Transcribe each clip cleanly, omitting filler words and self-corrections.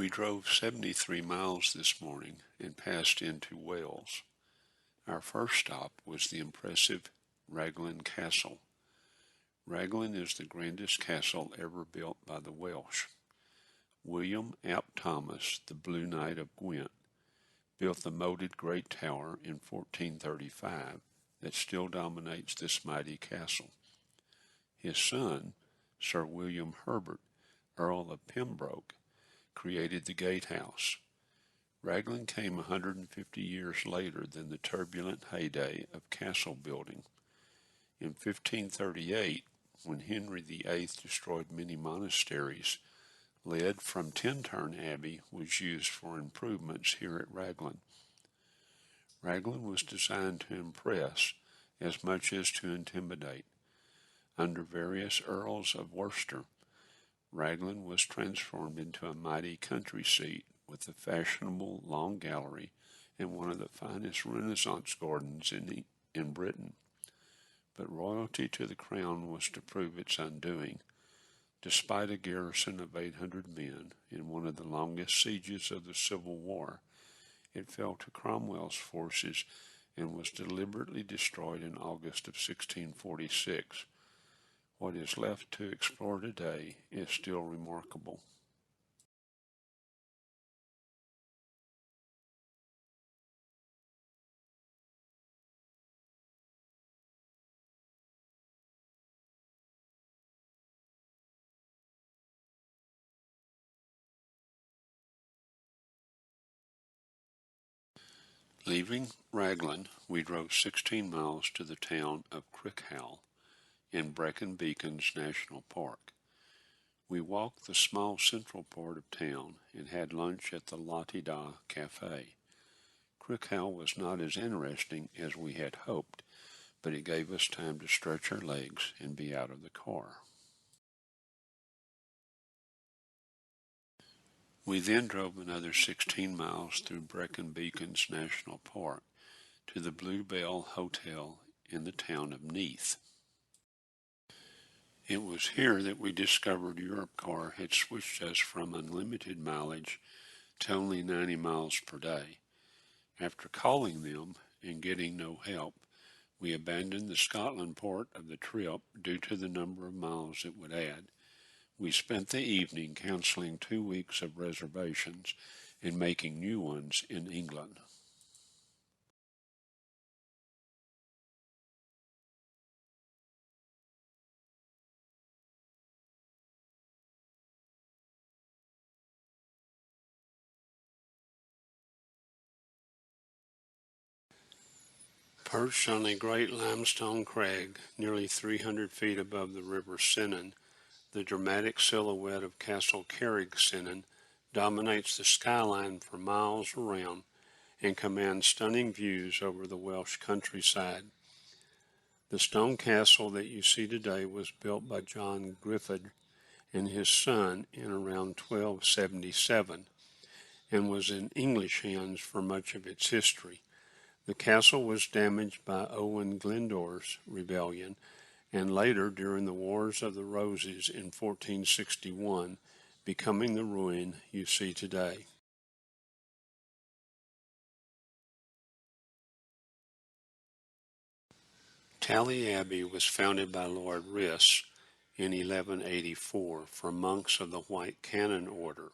We drove 73 miles this morning and passed into Wales. Our first stop was the impressive Raglan Castle. Raglan is the grandest castle ever built by the Welsh. William ap Thomas, the Blue Knight of Gwent, built the moated Great Tower in 1435 that still dominates this mighty castle. His son, Sir William Herbert, Earl of Pembroke, created the gatehouse. Raglan came 150 years later than the turbulent heyday of castle building. In 1538, when Henry VIII destroyed many monasteries, lead from Tintern Abbey was used for improvements here at Raglan. Raglan was designed to impress as much as to intimidate. Under various earls of Worcester, Raglan was transformed into a mighty country seat with a fashionable long gallery and one of the finest Renaissance gardens in Britain. But royalty to the crown was to prove its undoing. Despite a garrison of 800 men in one of the longest sieges of the Civil War, it fell to Cromwell's forces and was deliberately destroyed in August of 1646. What is left to explore today is still remarkable. Leaving Raglan, we drove 16 miles to the town of Crickhowell in Brecon Beacons National Park. We walked the small central part of town and had lunch at the Lottie Da Cafe. Crickhowell was not as interesting as we had hoped, but it gave us time to stretch our legs and be out of the car. We then drove another 16 miles through Brecon Beacons National Park to the Bluebell Hotel in the town of Neath. It was here that we discovered Europcar had switched us from unlimited mileage to only 90 miles per day. After calling them and getting no help, we abandoned the Scotland part of the trip due to the number of miles it would add. We spent the evening canceling 2 weeks of reservations and making new ones in England. Perched on a great limestone crag nearly 300 feet above the river Sennen, the dramatic silhouette of Castle Carrick-Sennen dominates the skyline for miles around and commands stunning views over the Welsh countryside. The stone castle that you see today was built by John Griffith and his son in around 1277 and was in English hands for much of its history. The castle was damaged by Owen Glendower's rebellion and later during the Wars of the Roses in 1461, becoming the ruin you see today. Tally Abbey was founded by Lord RHYS in 1184 for monks of the White Canon Order,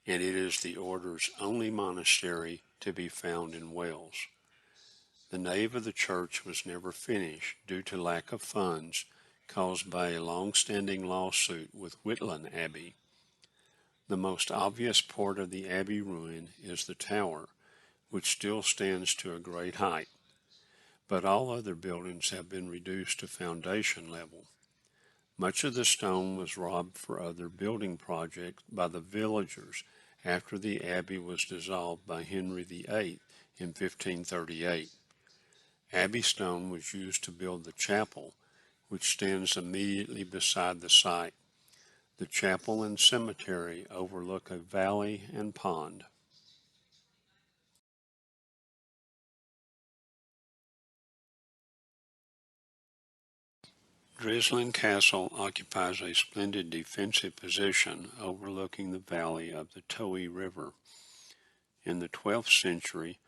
and it is the order's only monastery to be found in Wales. The nave of the church was never finished due to lack of funds caused by a long-standing lawsuit with Whitland Abbey. The most obvious part of the abbey ruin is the tower, which still stands to a great height, but all other buildings have been reduced to foundation level. Much of the stone was robbed for other building projects by the villagers after the abbey was dissolved by Henry VIII in 1538. Abbey stone was used to build the chapel, which stands immediately beside the site. The chapel and cemetery overlook a valley and pond. Drislin Castle occupies a splendid defensive position overlooking the valley of the Towy River. In the 12th century,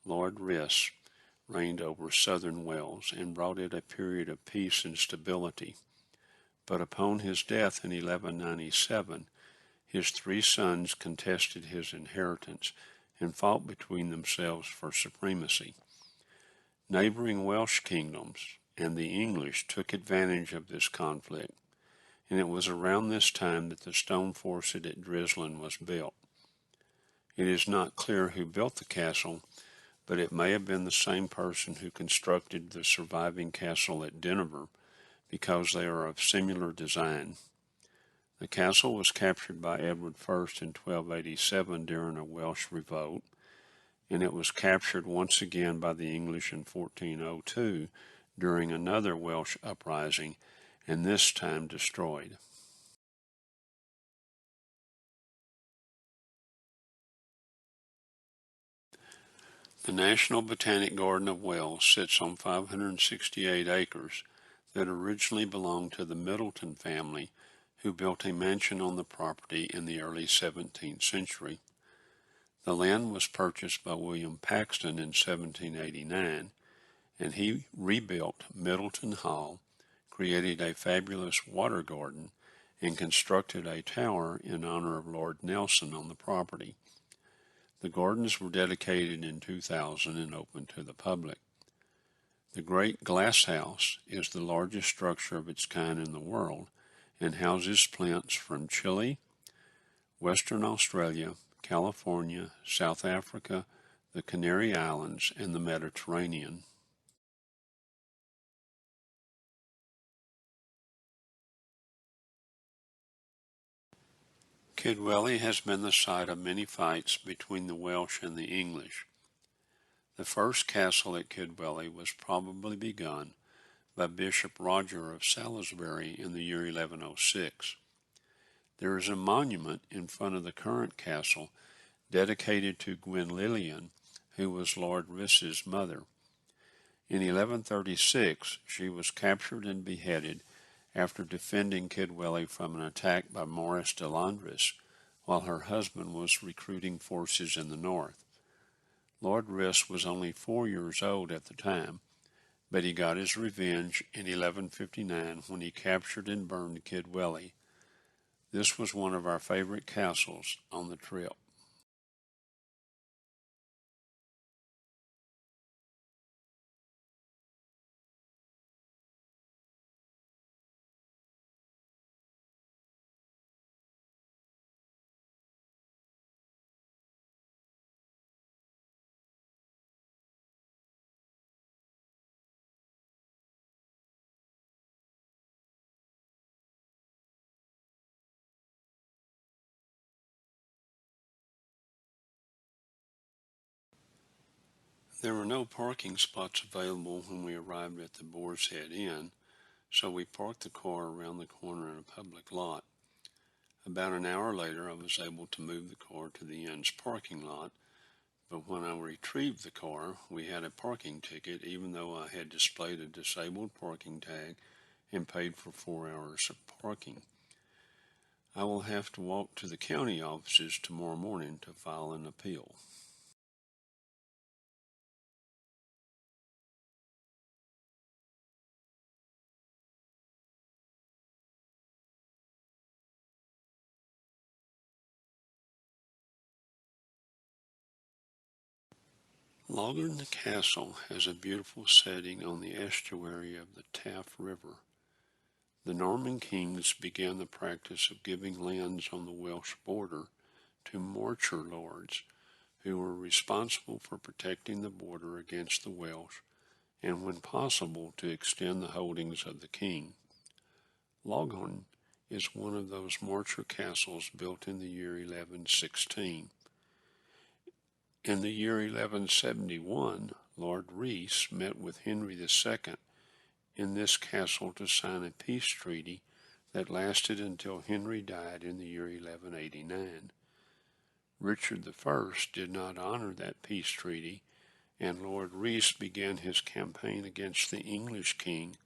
Lord RHYS reigned over southern Wales and brought it a period of peace and stability. But upon his death in 1197, his three sons contested his inheritance and fought between themselves for supremacy. Neighboring Welsh kingdoms and the English took advantage of this conflict, and it was around this time that the stone fortress at Drislin was built. It is not clear who built the castle, but it may have been the same person who constructed the surviving castle at Dinnerver, because they are of similar design. The castle was captured by Edward I in 1287 during a Welsh revolt, and it was captured once again by the English in 1402 during another Welsh uprising, and this time destroyed. The National Botanic Garden of Wales sits on 568 acres that originally belonged to the Middleton family, who built a mansion on the property in the early 17th century. The land was purchased by William Paxton in 1789, and he rebuilt Middleton Hall, created a fabulous water garden, and constructed a tower in honor of Lord Nelson on the property. The gardens were dedicated in 2000 and open to the public. The Great Glass House is the largest structure of its kind in the world and houses plants from Chile, Western Australia, California, South Africa, the Canary Islands, and the Mediterranean. Kidwelly has been the site of many fights between the Welsh and the English. The first castle at Kidwelly was probably begun by Bishop Roger of Salisbury in the year 1106. There is a monument in front of the current castle dedicated to Gwenllian, who was Lord RHYS's mother. In 1136, she was captured and beheaded after defending Kidwelly from an attack by Maurice de Landres, while her husband was recruiting forces in the north. Lord RHYS was only 4 years old at the time, but he got his revenge in 1159 when he captured and burned Kidwelly. This was one of our favorite castles on the trip. There were no parking spots available when we arrived at the Boar's Head Inn, so we parked the car around the corner in a public lot. About an hour later, I was able to move the car to the inn's parking lot, but when I retrieved the car, we had a parking ticket, even though I had displayed a disabled parking tag and paid for 4 hours of parking. I will have to walk to the county offices tomorrow morning to file an appeal. Loughrne Castle has a beautiful setting on the estuary of the Taff River. The Norman kings began the practice of giving lands on the Welsh border to morture lords, who were responsible for protecting the border against the Welsh, and when possible to extend the holdings of the king. Loughrne is one of those morture castles built in the year 1116. In the year 1171, Lord RHYS met with Henry II in this castle to sign a peace treaty that lasted until Henry died in the year 1189. Richard I did not honor that peace treaty, and Lord RHYS began his campaign against the English king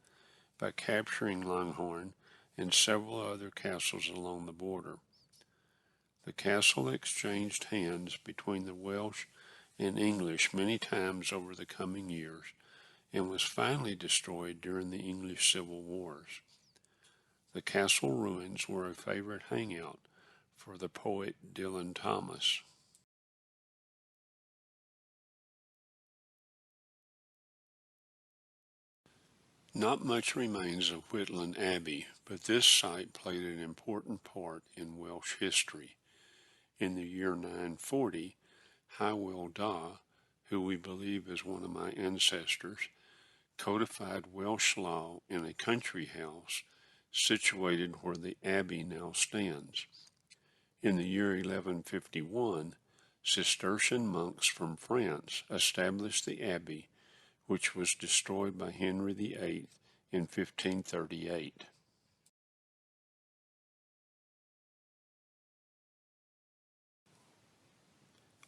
by capturing Langhorne and several other castles along the border. The castle exchanged hands between the Welsh and English many times over the coming years and was finally destroyed during the English Civil Wars. The castle ruins were a favorite hangout for the poet Dylan Thomas. Not much remains of Whitland Abbey, but this site played an important part in Welsh history. In the year 940, Hywel Dda, who we believe is one of my ancestors, codified Welsh law in a country house situated where the abbey now stands. In the year 1151, Cistercian monks from France established the abbey, which was destroyed by Henry VIII in 1538.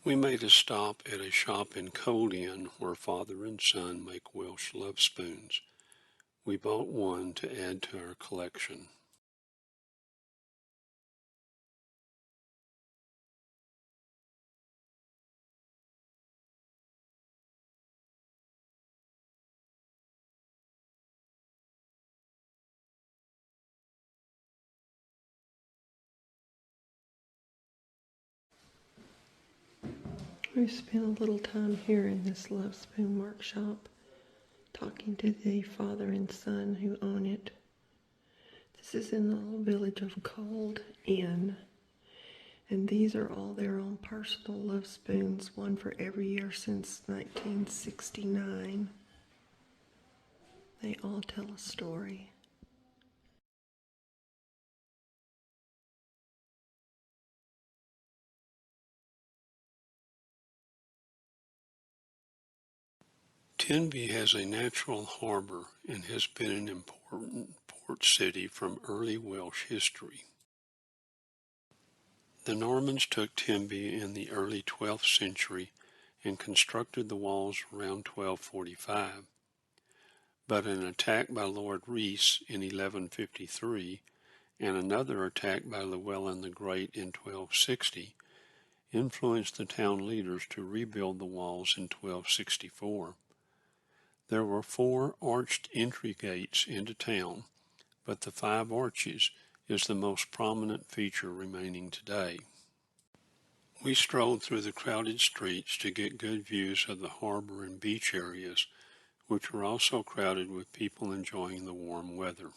We made a stop at a shop in Cold Inn where father and son make Welsh love spoons. We bought one to add to our collection. We spent a little time here in this Love Spoon workshop talking to the father and son who own it. This is in the little village of Cold Inn, and these are all their own personal love spoons, one for every year since 1969. They all tell a story. Tenby has a natural harbor and has been an important port city from early Welsh history. The Normans took Tenby in the early 12th century and constructed the walls around 1245. But an attack by Lord RHYS in 1153 and another attack by Llewellyn the Great in 1260 influenced the town leaders to rebuild the walls in 1264. There were 4 arched entry gates into town, but the 5 arches is the most prominent feature remaining today. We strolled through the crowded streets to get good views of the harbor and beach areas, which were also crowded with people enjoying the warm weather.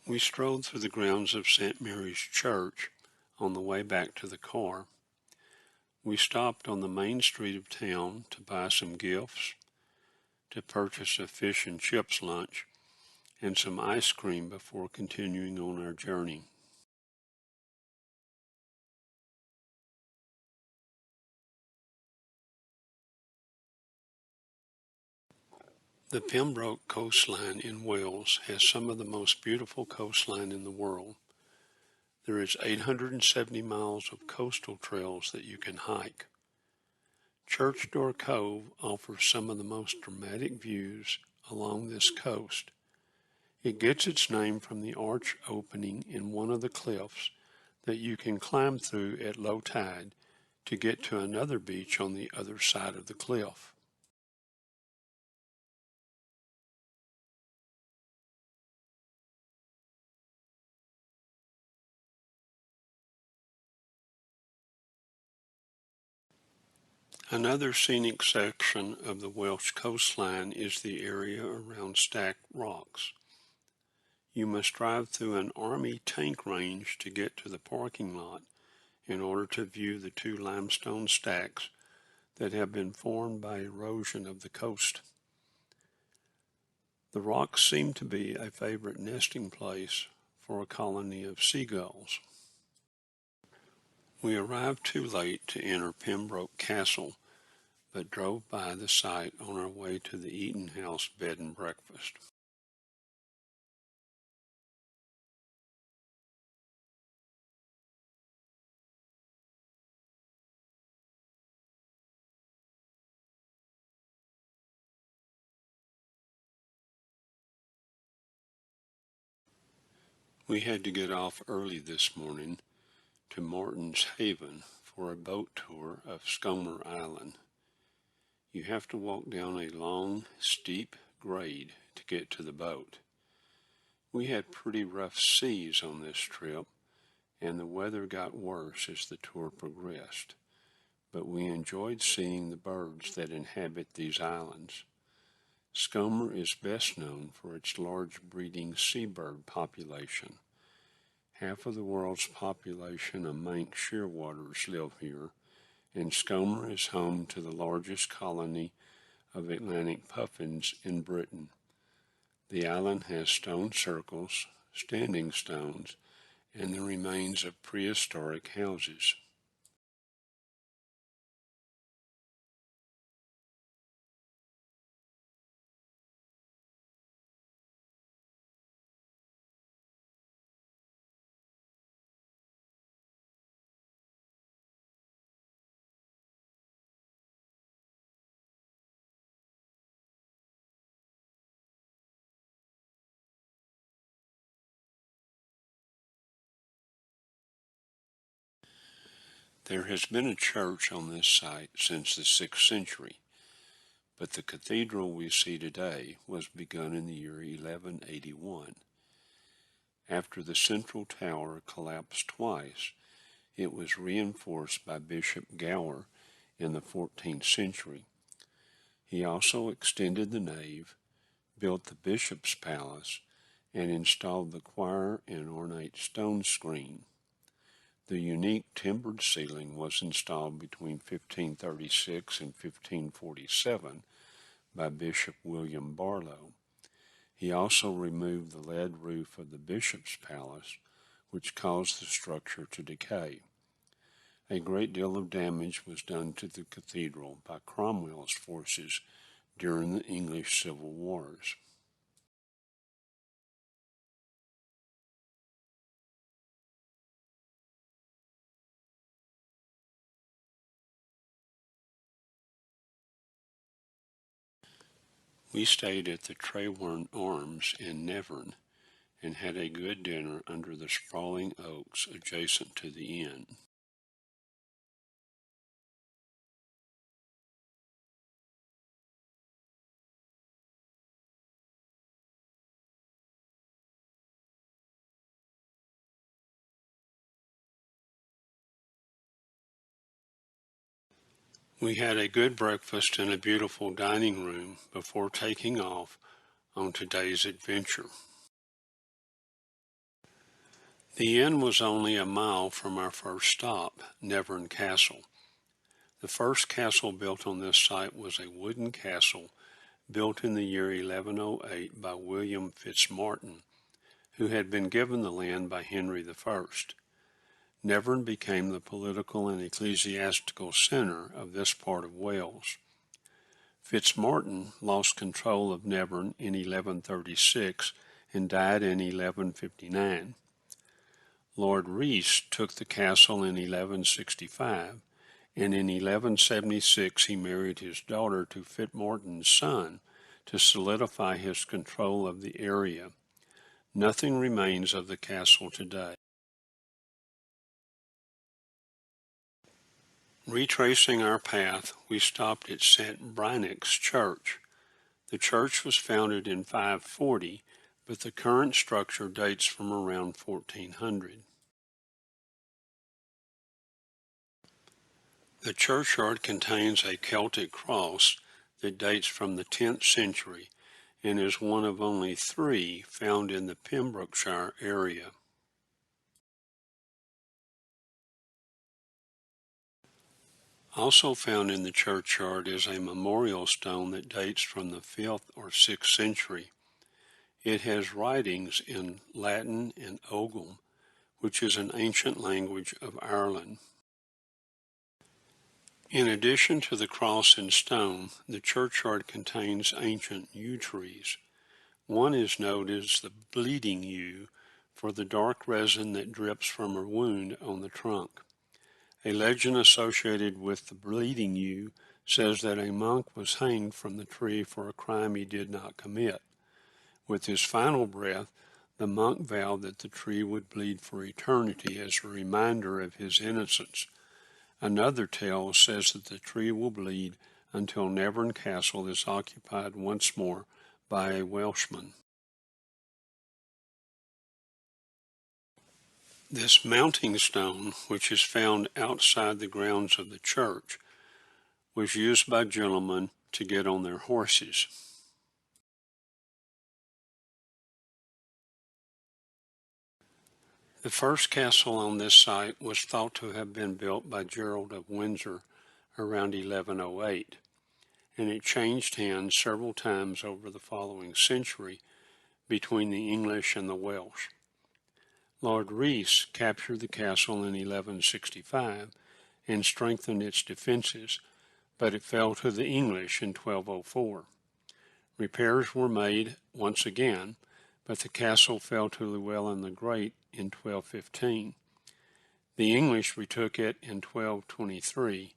We strolled through the grounds of St. Mary's Church on the way back to the car. We stopped on the main street of town to buy some gifts, to purchase a fish and chips lunch, and some ice cream before continuing on our journey. The Pembroke coastline in Wales has some of the most beautiful coastline in the world. There is 870 miles of coastal trails that you can hike. Church Door Cove offers some of the most dramatic views along this coast. It gets its name from the arch opening in one of the cliffs that you can climb through at low tide to get to another beach on the other side of the cliff. Another scenic section of the Welsh coastline is the area around Stacked Rocks. You must drive through an army tank range to get to the parking lot in order to view the 2 limestone stacks that have been formed by erosion of the coast. The rocks seem to be a favorite nesting place for a colony of seagulls. We arrived too late to enter Pembroke Castle, but drove by the site on our way to the Eaton House bed and breakfast. We had to get off early this morning to Martin's Haven for a boat tour of Skomer Island. You have to walk down a long, steep grade to get to the boat. We had pretty rough seas on this trip, and the weather got worse as the tour progressed, but we enjoyed seeing the birds that inhabit these islands. Skomer is best known for its large breeding seabird population. Half of the world's population of Manx shearwaters live here, and Skomer is home to the largest colony of Atlantic puffins in Britain. The island has stone circles, standing stones, and the remains of prehistoric houses. There has been a church on this site since the 6th century, but the cathedral we see today was begun in the year 1181. After the central tower collapsed twice, it was reinforced by Bishop Gower in the 14th century. He also extended the nave, built the bishop's palace, and installed the choir and ornate stone screen. The unique timbered ceiling was installed between 1536 and 1547 by Bishop William Barlow. He also removed the lead roof of the bishop's palace, which caused the structure to decay. A great deal of damage was done to the cathedral by Cromwell's forces during the English Civil Wars. We stayed at the Trewern Arms in Nevern and had a good dinner under the sprawling oaks adjacent to the inn. We had a good breakfast in a beautiful dining room before taking off on today's adventure. The inn was only a mile from our first stop, Nevern Castle. The first castle built on this site was a wooden castle built in the year 1108 by William Fitzmartin, who had been given the land by Henry I. Nevern became the political and ecclesiastical center of this part of Wales. Fitzmartin lost control of Nevern in 1136 and died in 1159. Lord RHYS took the castle in 1165, and in 1176 he married his daughter to Fitzmartin's son to solidify his control of the area. Nothing remains of the castle today. Retracing our path, we stopped at St. Brynach's Church. The church was founded in 540, but the current structure dates from around 1400. The churchyard contains a Celtic cross that dates from the 10th century and is one of only 3 found in the Pembrokeshire area. Also found in the churchyard is a memorial stone that dates from the 5th or 6th century. It has writings in Latin and Ogham, which is an ancient language of Ireland. In addition to the cross and stone, the churchyard contains ancient yew trees. One is known as the bleeding yew for the dark resin that drips from a wound on the trunk. A legend associated with the bleeding yew says that a monk was hanged from the tree for a crime he did not commit. With his final breath, The monk vowed that the tree would bleed for eternity as a reminder of his innocence. Another tale says that the tree will bleed until Nevern Castle is occupied once more by a Welshman. This mounting stone, which is found outside the grounds of the church, was used by gentlemen to get on their horses. The first castle on this site was thought to have been built by Gerald of Windsor around 1108, and it changed hands several times over the following century between the English and the Welsh. Lord RHYS captured the castle in 1165 and strengthened its defenses, but it fell to the English in 1204. Repairs were made once again, but the castle fell to Llewellyn the Great in 1215. The English retook it in 1223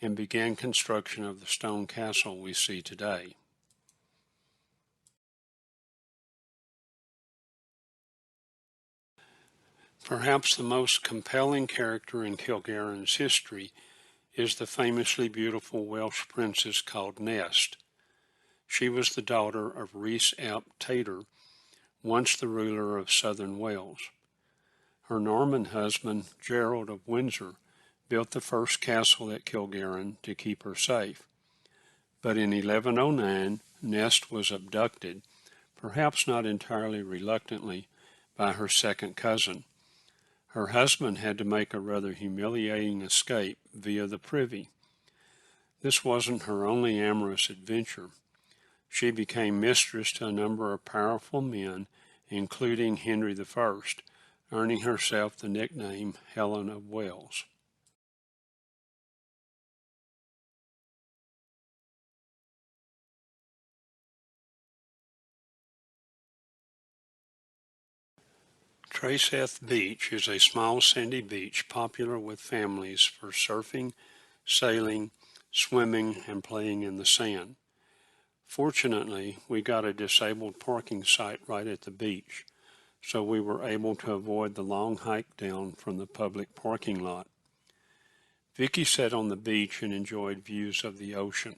and began construction of the stone castle we see today. Perhaps the most compelling character in Kilgarran's history is the famously beautiful Welsh princess called Nest. She was the daughter of Rhys ap Tater, once the ruler of southern Wales. Her Norman husband, Gerald of Windsor, built the first castle at Kilgarran to keep her safe. But in 1109, Nest was abducted, perhaps not entirely reluctantly, by her second cousin. Her husband had to make a rather humiliating escape via the privy. This wasn't her only amorous adventure. She became mistress to a number of powerful men, including Henry I, earning herself the nickname Helen of Wales. Traceth Beach is a small sandy beach popular with families for surfing, sailing, swimming, and playing in the sand. Fortunately, we got a disabled parking site right at the beach, so we were able to avoid the long hike down from the public parking lot. Vicky sat on the beach and enjoyed views of the ocean.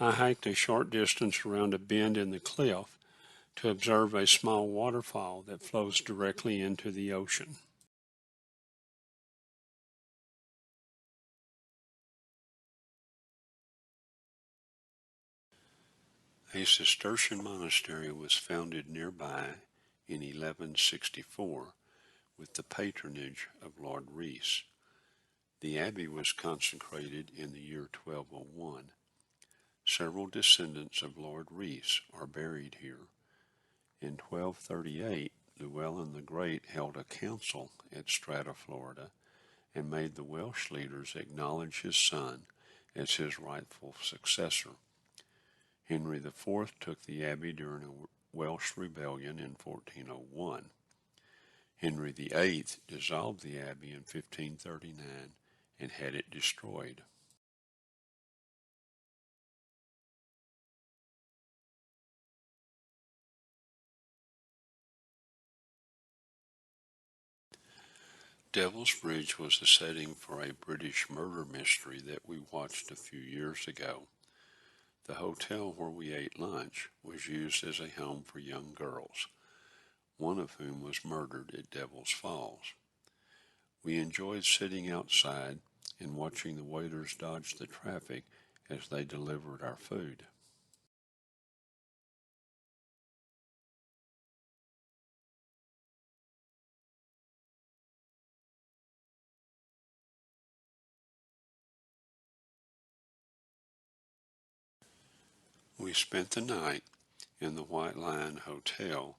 I hiked a short distance around a bend in the cliff to observe a small waterfall that flows directly into the ocean. A Cistercian monastery was founded nearby in 1164 with the patronage of Lord RHYS. The abbey was consecrated in the year 1201. Several descendants of Lord RHYS are buried here. In 1238, Llewellyn the Great held a council at Strata, Florida, and made the Welsh leaders acknowledge his son as his rightful successor. Henry IV took the abbey during a Welsh rebellion in 1401. Henry VIII dissolved the abbey in 1539 and had it destroyed. Devil's Bridge was the setting for a British murder mystery that we watched a few years ago. The hotel where we ate lunch was used as a home for young girls, one of whom was murdered at Devil's Falls. We enjoyed sitting outside and watching the waiters dodge the traffic as they delivered our food. We spent the night in the White Lion Hotel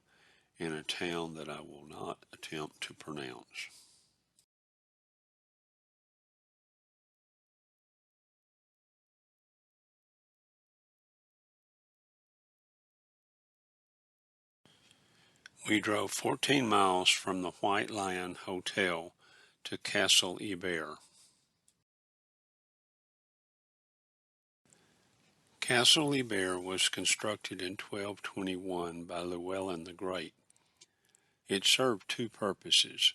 in a town that I will not attempt to pronounce. We drove 14 miles from the White Lion Hotel to Castle Ibere. Castle Ibere was constructed in 1221 by Llewellyn the Great. It served two purposes.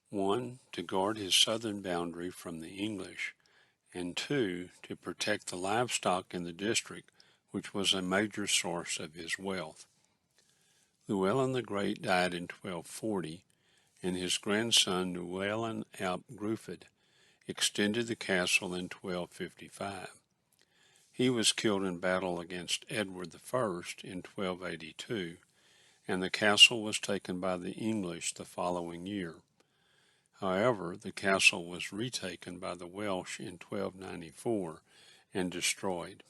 One, to guard his southern boundary from the English, and two, to protect the livestock in the district, which was a major source of his wealth. Llewellyn the Great died in 1240, and his grandson Llewellyn ap Gruffudd extended the castle in 1255. He was killed in battle against Edward I in 1282, and the castle was taken by the English the following year. However, the castle was retaken by the Welsh in 1294 and destroyed.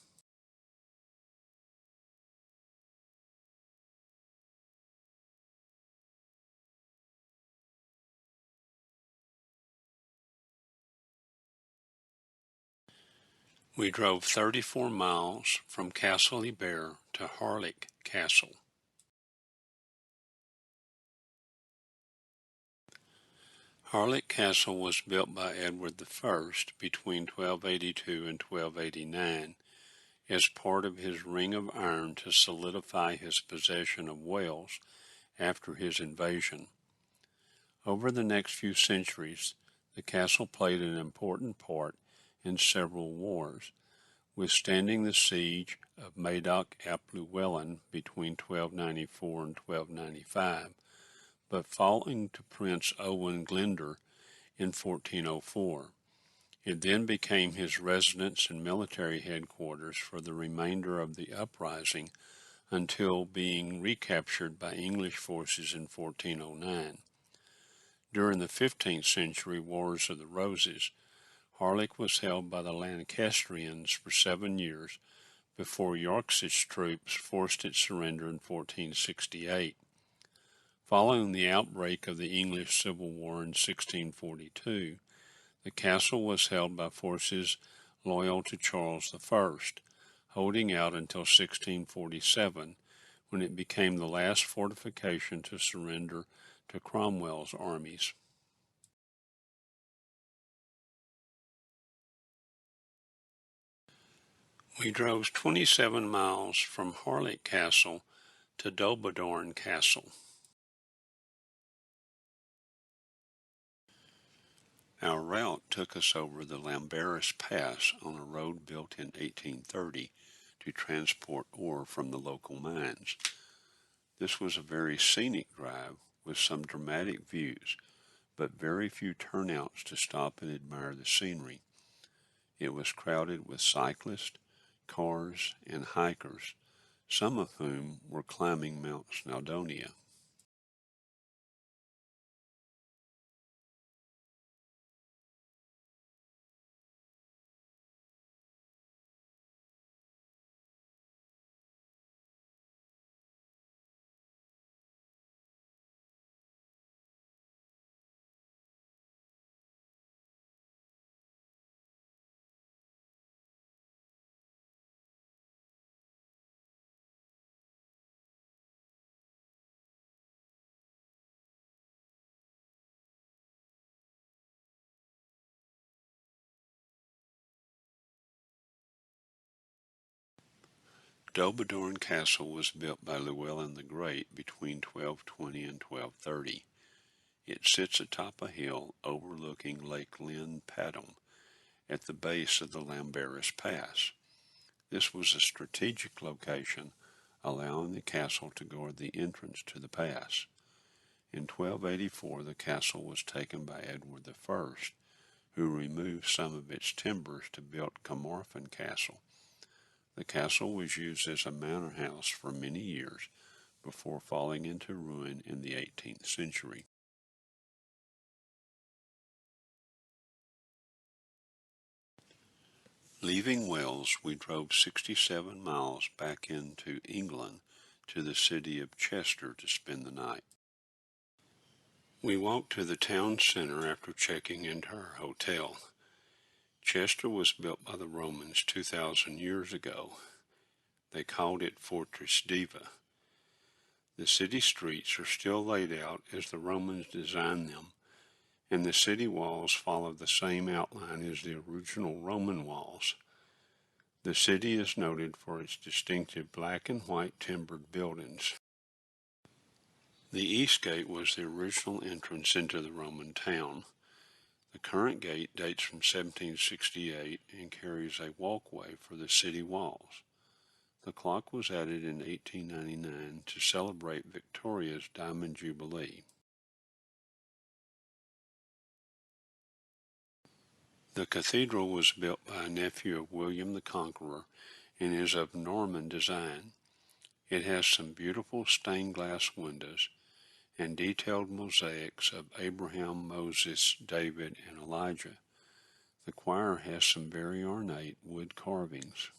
We drove 34 miles from Castle Ibere to Harlech Castle. Harlech Castle was built by Edward I between 1282 and 1289 as part of his Ring of Iron to solidify his possession of Wales after his invasion. Over the next few centuries, the castle played an important part in several wars, withstanding the siege of Madoc ap Llewellyn between 1294 and 1295, but falling to Prince Owen Glyndwr in 1404. It then became his residence and military headquarters for the remainder of the uprising until being recaptured by English forces in 1409. During the 15th century Wars of the Roses, Harlech was held by the Lancastrians for 7 years before York's troops forced its surrender in 1468. Following the outbreak of the English Civil War in 1642, the castle was held by forces loyal to Charles I, holding out until 1647, when it became the last fortification to surrender to Cromwell's armies. We drove 27 miles from Harlech Castle to Dobodorn Castle. Our route took us over the Llanberis Pass on a road built in 1830 to transport ore from the local mines. This was a very scenic drive with some dramatic views, but very few turnouts to stop and admire the scenery. It was crowded with cyclists, cars, and hikers, some of whom were climbing Mount Snowdonia. Dobodorn Castle was built by Llewellyn the Great between 1220 and 1230. It sits atop a hill overlooking Lake Lyn Padam at the base of the Llanberis Pass. This was a strategic location, allowing the castle to guard the entrance to the pass. In 1284, the castle was taken by Edward I, who removed some of its timbers to build Carmarthen Castle. The castle was used as a manor house for many years before falling into ruin in the 18th century. Leaving Wales, we drove 67 miles back into England to the city of Chester to spend the night. We walked to the town center after checking into our hotel. Chester was built by the Romans 2,000 years ago. They called it Fortress Diva. The city streets are still laid out as the Romans designed them, and the city walls follow the same outline as the original Roman walls. The city is noted for its distinctive black and white timbered buildings. The east gate was the original entrance into the Roman town. The current gate dates from 1768 and carries a walkway for the city walls. The clock was added in 1899 to celebrate Victoria's Diamond Jubilee. The cathedral was built by a nephew of William the Conqueror and is of Norman design. It has some beautiful stained glass windows and detailed mosaics of Abraham, Moses, David, and Elijah. The choir has some very ornate wood carvings.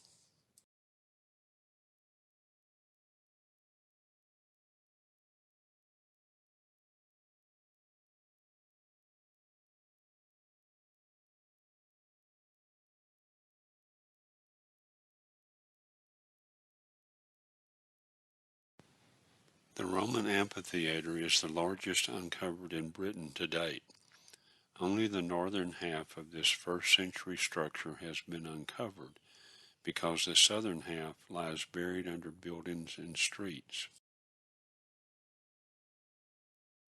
The Roman amphitheater is the largest uncovered in Britain to date. Only the northern half of this first-century structure has been uncovered, because the southern half lies buried under buildings and streets.